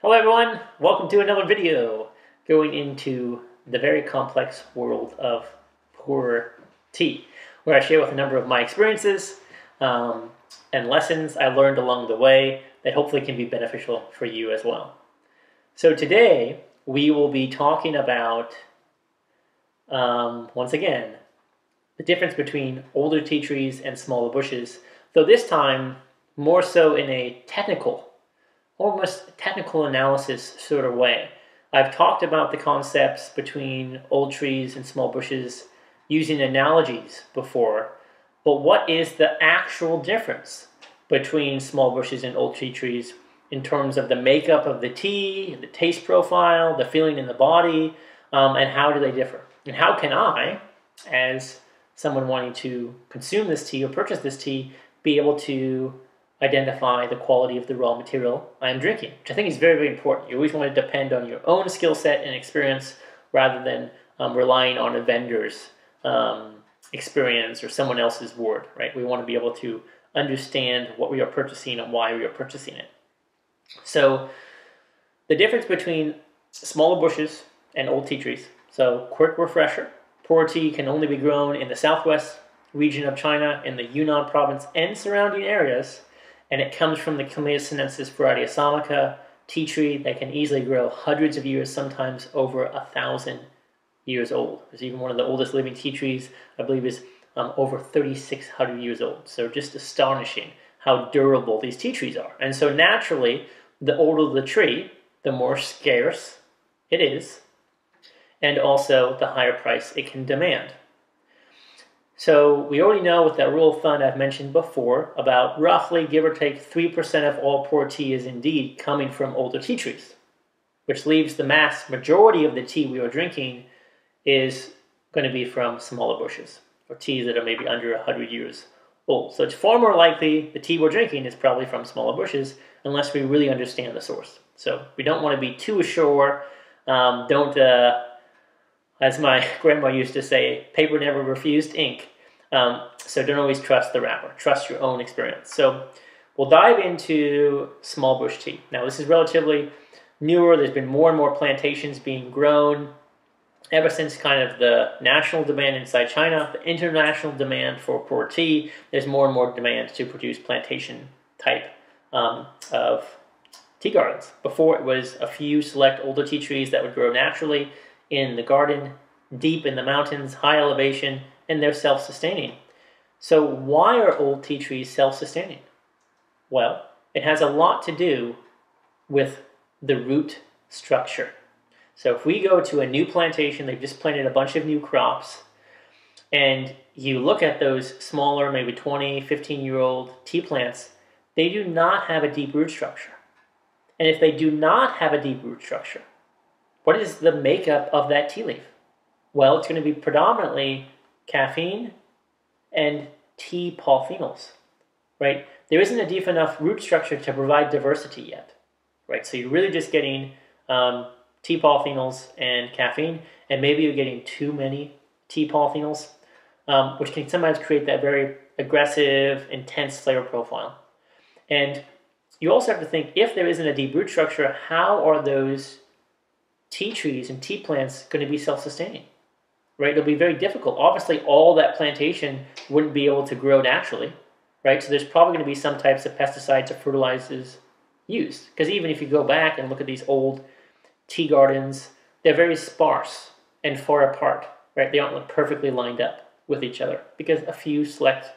Hello everyone, welcome to another video going into the very complex world of Puerh tea, where I share with a number of my experiences and lessons I learned along the way that hopefully can be beneficial for you as well. So today we will be talking about, once again, the difference between older tea trees and smaller bushes, though this time more so in a almost technical analysis sort of way. I've talked about the concepts between old trees and small bushes using analogies before, but what is the actual difference between small bushes and old tea trees in terms of the makeup of the tea, the taste profile, the feeling in the body, and how do they differ? And how can I, as someone wanting to consume this tea or purchase this tea, be able to identify the quality of the raw material I am drinking, which I think is very, very important. You always want to depend on your own skill set and experience rather than relying on a vendor's experience or someone else's word, right? We want to be able to understand what we are purchasing and why we are purchasing it. So the difference between smaller bushes and old tea trees. So quick refresher, Puerh tea can only be grown in the southwest region of China, in the Yunnan province and surrounding areas, and it comes from the Camellia sinensis variety Assamica tea tree that can easily grow hundreds of years, sometimes over 1,000 years old. There's even one of the oldest living tea trees, I believe, is over 3,600 years old. So just astonishing how durable these tea trees are. And so naturally, the older the tree, the more scarce it is, and also the higher price it can demand. So we already know with that rule of thumb I've mentioned before about roughly, give or take, 3% of all Puerh tea is indeed coming from older tea trees, which leaves the mass majority of the tea we are drinking is going to be from smaller bushes or teas that are maybe under 100 years old. So it's far more likely the tea we're drinking is probably from smaller bushes unless we really understand the source. So we don't want to be too sure. As my grandma used to say, paper never refused ink. So don't always trust the wrapper. Trust your own experience. So we'll dive into small bush tea. Now this is relatively newer. There's been more and more plantations being grown ever since kind of the national demand inside China, the international demand for Puerh tea. There's more and more demand to produce plantation type of tea gardens. Before it was a few select older tea trees that would grow naturally in the garden, deep in the mountains, high elevation, and they're self-sustaining. So why are old tea trees self-sustaining? Well, it has a lot to do with the root structure. So if we go to a new plantation, they've just planted a bunch of new crops, and you look at those smaller, maybe 20, 15-year-old tea plants, they do not have a deep root structure. And if they do not have a deep root structure, what is the makeup of that tea leaf? Well, it's going to be predominantly caffeine and tea polyphenols, right? There isn't a deep enough root structure to provide diversity yet, right? So you're really just getting tea polyphenols and caffeine, and maybe you're getting too many tea polyphenols, which can sometimes create that very aggressive, intense flavor profile. And you also have to think, if there isn't a deep root structure, how are those tea trees and tea plants going to be self-sustaining, right? It'll be very difficult. Obviously, all that plantation wouldn't be able to grow naturally, right? So there's probably going to be some types of pesticides or fertilizers used. Because even if you go back and look at these old tea gardens, they're very sparse and far apart, right? They aren't perfectly lined up with each other because a few select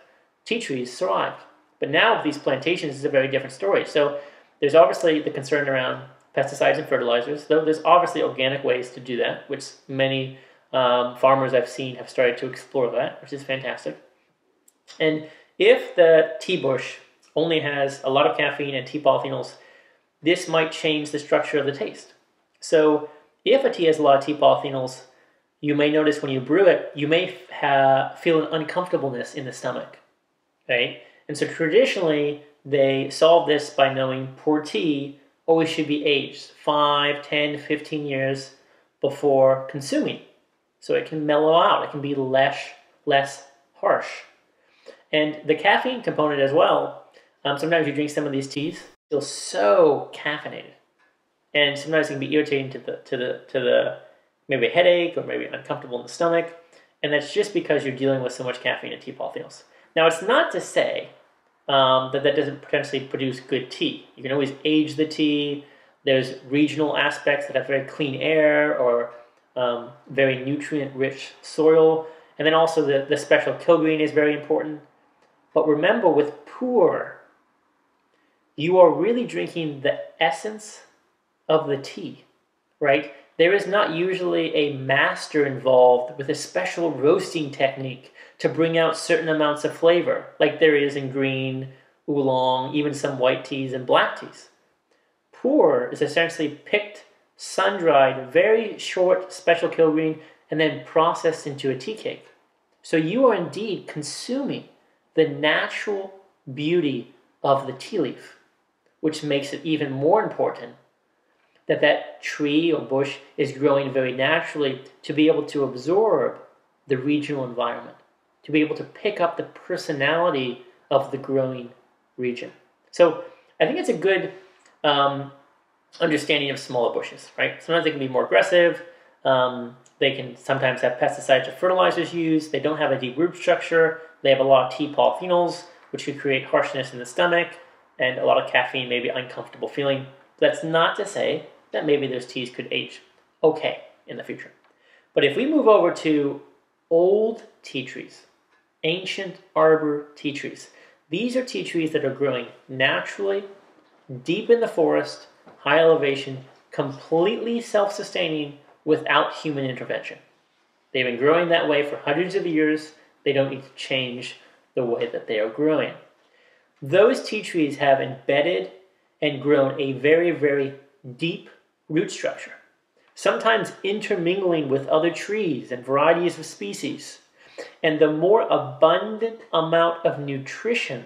tea trees survived. But now with these plantations, it's a very different story. So there's obviously the concern around pesticides and fertilizers, though there's obviously organic ways to do that, which many farmers I've seen have started to explore that, which is fantastic. And if the tea bush only has a lot of caffeine and tea polyphenols, this might change the structure of the taste. So if a tea has a lot of tea polyphenols, you may notice when you brew it, you may feel an uncomfortableness in the stomach, right? And so traditionally, they solve this by knowing Puerh tea always should be aged 5, 10, 15 years before consuming. So it can mellow out. It can be less harsh. And the caffeine component as well, sometimes you drink some of these teas, feel so caffeinated. and sometimes it can be irritating to the maybe a headache or maybe uncomfortable in the stomach, and that's just because you're dealing with so much caffeine in tea polyphenols. Now, it's not to say that doesn't potentially produce good tea. You can always age the tea. There's regional aspects that have very clean air or very nutrient-rich soil. And then also the special kilgreen is very important. But remember, with Puerh, you are really drinking the essence of the tea, right? There is not usually a master involved with a special roasting technique to bring out certain amounts of flavor, like there is in green, oolong, even some white teas and black teas. Puerh is essentially picked, sun-dried, very short special kilgreen, and then processed into a tea cake. So you are indeed consuming the natural beauty of the tea leaf, which makes it even more important that that tree or bush is growing very naturally to be able to absorb the regional environment, to be able to pick up the personality of the growing region. So I think it's a good understanding of smaller bushes, right? Sometimes they can be more aggressive. They can sometimes have pesticides or fertilizers used. They don't have a deep root structure. They have a lot of tea polyphenols, which could create harshness in the stomach and a lot of caffeine, maybe uncomfortable feeling. That's not to say that maybe those teas could age okay in the future. But if we move over to old tea trees, ancient arbor tea trees, these are tea trees that are growing naturally, deep in the forest, high elevation, completely self-sustaining without human intervention. They've been growing that way for hundreds of years. They don't need to change the way that they are growing. Those tea trees have embedded and grown a very, very deep root structure, sometimes intermingling with other trees and varieties of species. And the more abundant amount of nutrition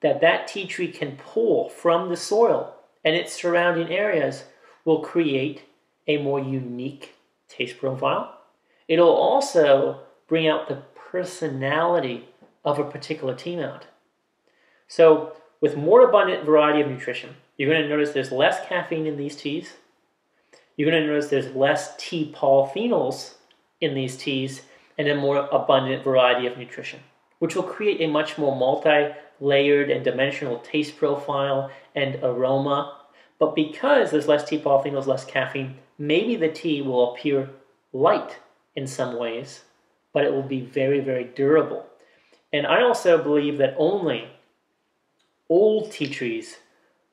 that that tea tree can pull from the soil and its surrounding areas will create a more unique taste profile. It'll also bring out the personality of a particular tea mountain. So with more abundant variety of nutrition, you're going to notice there's less caffeine in these teas. You're going to notice there's less tea polyphenols in these teas and a more abundant variety of nutrition, which will create a much more multi-layered and dimensional taste profile and aroma. But because there's less tea polyphenols, less caffeine, maybe the tea will appear light in some ways, but it will be very, very durable. And I also believe that only old tea trees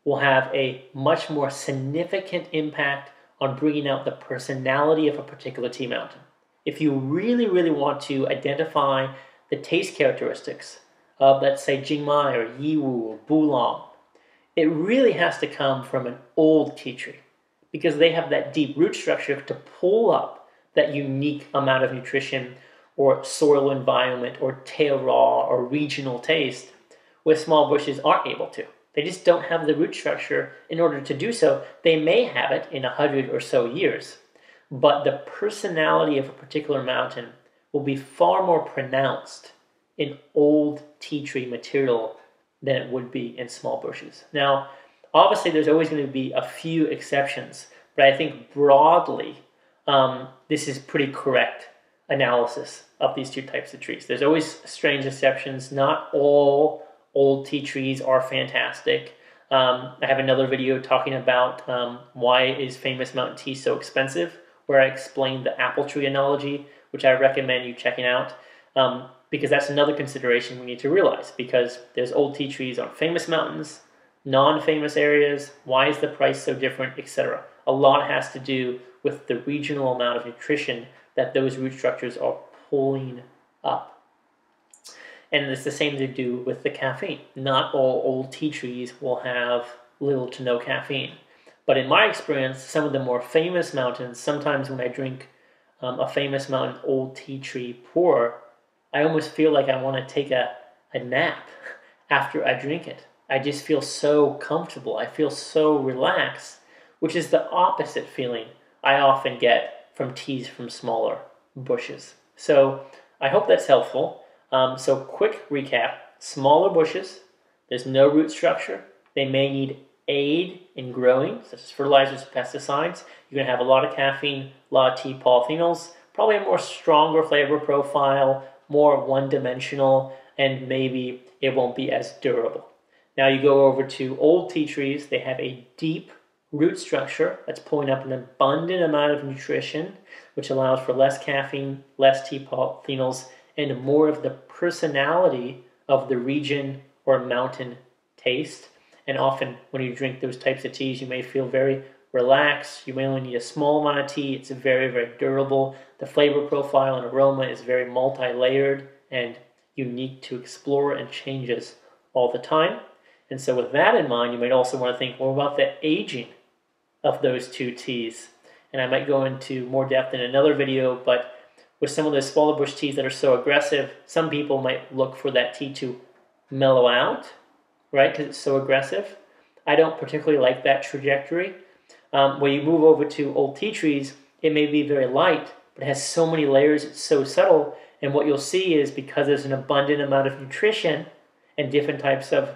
will have a much more significant impact on bringing out the personality of a particular tea mountain. If you really, really want to identify the taste characteristics of, let's say, Jingmai or Yiwu or Bulong, it really has to come from an old tea tree because they have that deep root structure to pull up that unique amount of nutrition or soil environment or terroir or regional taste where small bushes aren't able to. They just don't have the root structure in order to do so. They may have it in 100 or so years, but the personality of a particular mountain will be far more pronounced in old tea tree material than it would be in small bushes. Now, obviously there's always going to be a few exceptions, but I think broadly this is pretty correct analysis of these two types of trees. There's always strange exceptions. Not all old tea trees are fantastic. I have another video talking about why is famous mountain tea so expensive, where I explain the apple tree analogy, which I recommend you checking out, because that's another consideration we need to realize, because there's old tea trees on famous mountains, non-famous areas, why is the price so different, etc. A lot has to do with the regional amount of nutrition that those root structures are pulling up. And it's the same to do with the caffeine. Not all old tea trees will have little to no caffeine. But in my experience, some of the more famous mountains, sometimes when I drink a famous mountain old tea tree Puerh, I almost feel like I want to take a nap after I drink it. I just feel so comfortable. I feel so relaxed, which is the opposite feeling I often get from teas from smaller bushes. So I hope that's helpful. So quick recap, smaller bushes, there's no root structure. They may need aid in growing, such as fertilizers and pesticides. You're going to have a lot of caffeine, a lot of tea polyphenols, probably a more stronger flavor profile, more one-dimensional, and maybe it won't be as durable. Now you go over to old tea trees, they have a deep root structure that's pulling up an abundant amount of nutrition, which allows for less caffeine, less tea polyphenols, and more of the personality of the region or mountain taste. And often when you drink those types of teas, you may feel very relaxed. You may only need a small amount of tea. It's very, very durable. The flavor profile and aroma is very multi-layered and unique to explore and changes all the time. And so with that in mind, you might also want to think, well, about the aging of those two teas. And I might go into more depth in another video, but with some of those smaller bush teas that are so aggressive, some people might look for that tea to mellow out, right, because it's so aggressive. I don't particularly like that trajectory. When you move over to old tea trees, it may be very light, but it has so many layers, it's so subtle, and what you'll see is because there's an abundant amount of nutrition and different types of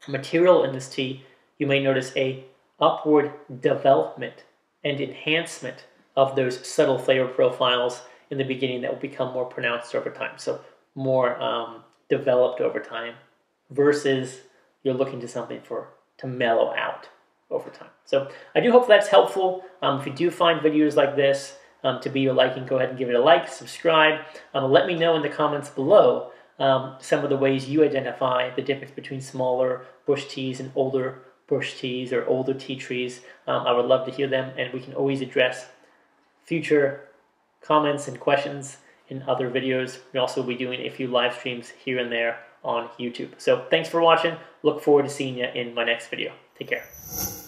material in this tea, you may notice a upward development and enhancement of those subtle flavor profiles in the beginning that will become more pronounced over time. So more developed over time versus you're looking to something to mellow out over time. So I do hope that's helpful. If you do find videos like this to be your liking, go ahead and give it a like, subscribe. Let me know in the comments below some of the ways you identify the difference between smaller bush teas and older bush teas or older tea trees. I would love to hear them, and we can always address future comments and questions in other videos. We'll also be doing a few live streams here and there on YouTube. So thanks for watching. Look forward to seeing you in my next video. Take care.